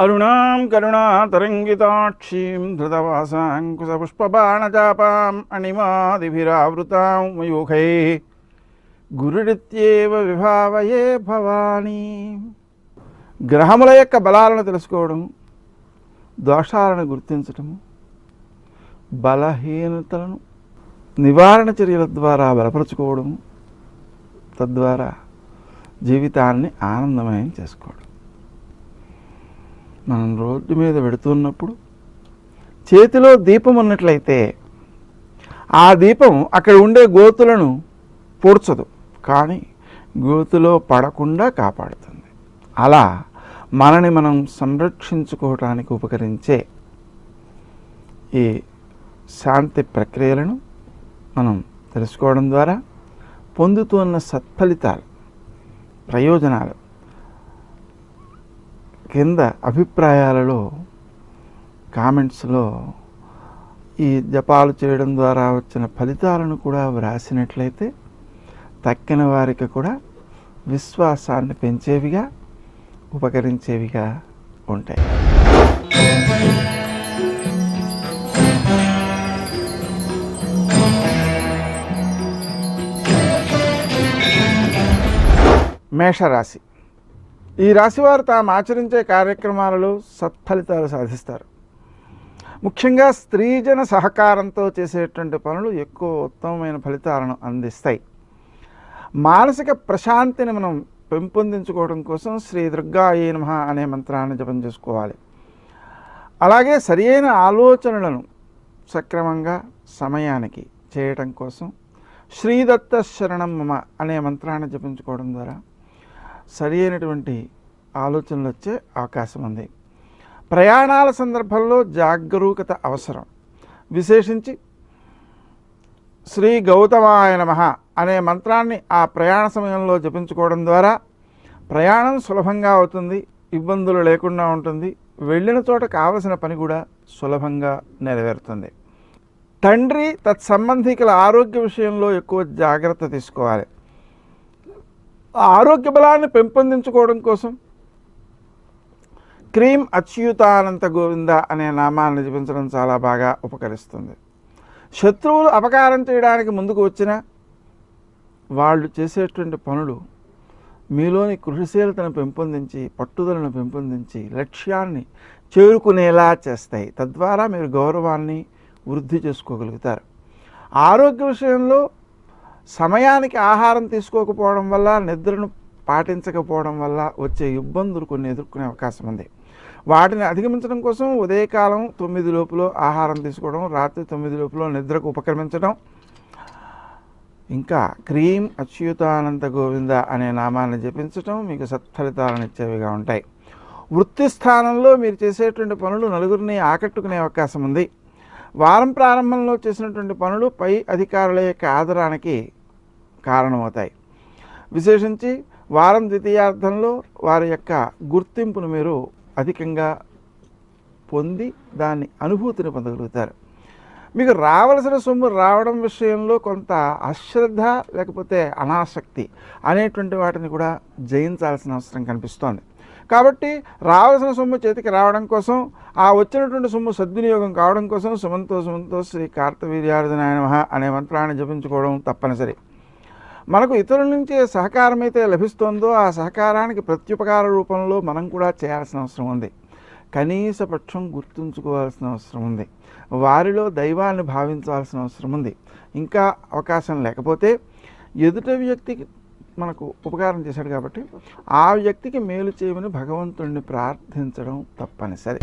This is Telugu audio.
అరుణాం కరుణాతరంగితాక్షీం ధృతవాసాంకుశపుష్పబాణచాపాం అణిమాదిభిరావృతాం మయూఖైః గురుడిత్యేవ విభావయే భవానీ. గ్రహముల యొక్క బలాలను తెలుసుకోవడం, దోషాలను గుర్తించటము, బలహీనతలను నివారణ చర్యల ద్వారా బలపరుచుకోవడము, తద్వారా జీవితాన్ని ఆనందమయం చేసుకోవడం. మనం రోడ్డు మీద వెడుతున్నప్పుడు చేతిలో దీపం ఉన్నట్లయితే ఆ దీపం అక్కడ ఉండే గోతులను పూడ్చదు, కానీ గోతులో పడకుండా కాపాడుతుంది. అలా మనని మనం సంరక్షించుకోవటానికి ఉపకరించే ఈ శాంతి ప్రక్రియలను మనం తెలుసుకోవడం ద్వారా పొందుతున్న సత్ఫలితాలు, ప్రయోజనాలు కింద అభిప్రాయాలలో కామెంట్స్లో ఈ జపాలు చేయడం ద్వారా వచ్చిన ఫలితాలను కూడా వ్రాసినట్లయితే తక్కిన వారికి కూడా విశ్వాసాన్ని పెంచేవిగా, ఉపకరించేవిగా ఉంటాయి. మేషరాశి. ఈ రాశివారు తాము ఆచరించే కార్యక్రమాలలో సత్ఫలితాలు సాధిస్తారు. ముఖ్యంగా స్త్రీజన సహకారంతో చేసేటువంటి పనులు ఎక్కువ ఉత్తమమైన ఫలితాలను అందిస్తాయి. మానసిక ప్రశాంతిని మనం పెంపొందించుకోవడం కోసం శ్రీ దుర్గాయే నమః అనే మంత్రాన్ని జపం చేసుకోవాలి. అలాగే సరియైన ఆలోచనలను సక్రమంగా సమయానికి చేయటం కోసం శ్రీదత్త శరణం మమ అనే మంత్రాన్ని జపించుకోవడం ద్వారా సరి అయినటువంటి ఆలోచనలు వచ్చే అవకాశం ఉంది. ప్రయాణాల సందర్భంలో జాగరూకత అవసరం. విశేషించి శ్రీ గౌతమాయ నమః అనే మంత్రాన్ని ఆ ప్రయాణ సమయంలో జపించుకోవడం ద్వారా ప్రయాణం సులభంగా అవుతుంది, ఇబ్బందులు లేకుండా ఉంటుంది, వెళ్ళిన చోట కావలసిన పని కూడా సులభంగా నెరవేరుతుంది. తండ్రి తత్సంబంధికుల ఆరోగ్య విషయంలో ఎక్కువ జాగ్రత్త తీసుకోవాలి. ఆరోగ్య బలాన్ని పెంపొందించుకోవడం కోసం క్రీం అచ్యుతానంత గోవింద అనే నామాన్ని జపించడం చాలా బాగా ఉపకరిస్తుంది. శత్రువులు అపకారం చేయడానికి ముందుకు వచ్చినా వాళ్ళు చేసేటువంటి పనులు మీలోని కృషిశీలతను పెంపొందించి, పట్టుదలను పెంపొందించి లక్ష్యాన్ని చేరుకునేలా చేస్తాయి. తద్వారా మీరు గౌరవాన్ని వృద్ధి చేసుకోగలుగుతారు. ఆరోగ్య విషయంలో సమయానికి ఆహారం తీసుకోకపోవడం వల్ల, నిద్రను పాటించకపోవడం వల్ల వచ్చే ఇబ్బందులు కొన్ని ఎదుర్కొనే అవకాశం ఉంది. వాటిని అధిగమించడం కోసం ఉదయకాలం 9 లోపల ఆహారం తీసుకోవడం, రాత్రి 9 లోపల నిద్రకు ఉపక్రమించడం, ఇంకా క్రీం అచ్యుతానంత గోవింద అనే నామాన్ని జపించడం మీకు సత్ఫలితాలను ఇచ్చేవిగా ఉంటాయి. వృత్తి స్థానంలో మీరు చేసేటువంటి పనులు నలుగురిని ఆకట్టుకునే అవకాశం ఉంది. వారం ప్రారంభంలో చేసినటువంటి పనులు పై అధికారుల యొక్క ఆదరానికి కారణమవుతాయి. విశేషించి వారం ద్వితీయార్థంలో వారి యొక్క గుర్తింపును మీరు అధికంగా పొంది దాన్ని అనుభూతిని పొందగలుగుతారు. మీకు రావలసిన సొమ్ము రావడం విషయంలో కొంత అశ్రద్ధ లేకపోతే అనాసక్తి అనేటువంటి వాటిని కూడా జయించాల్సిన అవసరం కనిపిస్తోంది. కాబట్టి రావాల్సిన సొమ్ము చేతికి రావడం కోసం, ఆ వచ్చినటువంటి సొమ్ము సద్వినియోగం కావడం కోసం సుమంతో శ్రీ కార్తవీర్యార్జునాయ నమః అనే మంత్రాన్ని జపించుకోవడం తప్పనిసరి. మనకు ఇతరుల నుంచి ఏ సహకారం అయితే లభిస్తుందో ఆ సహకారానికి ప్రత్యుపకార రూపంలో మనం కూడా చేయాల్సిన అవసరం ఉంది. కనీస పక్షం గుర్తుంచుకోవాల్సిన అవసరం ఉంది. వారిలో దైవాన్ని భావించాల్సిన అవసరం ఉంది. ఇంకా అవకాశం లేకపోతే ఎదుట వ్యక్తికి మనకు ఉపకారం చేశాడు కాబట్టి ఆ వ్యక్తికి మేలు చేయమని భగవంతుడిని ప్రార్థించడం తప్పనిసరి.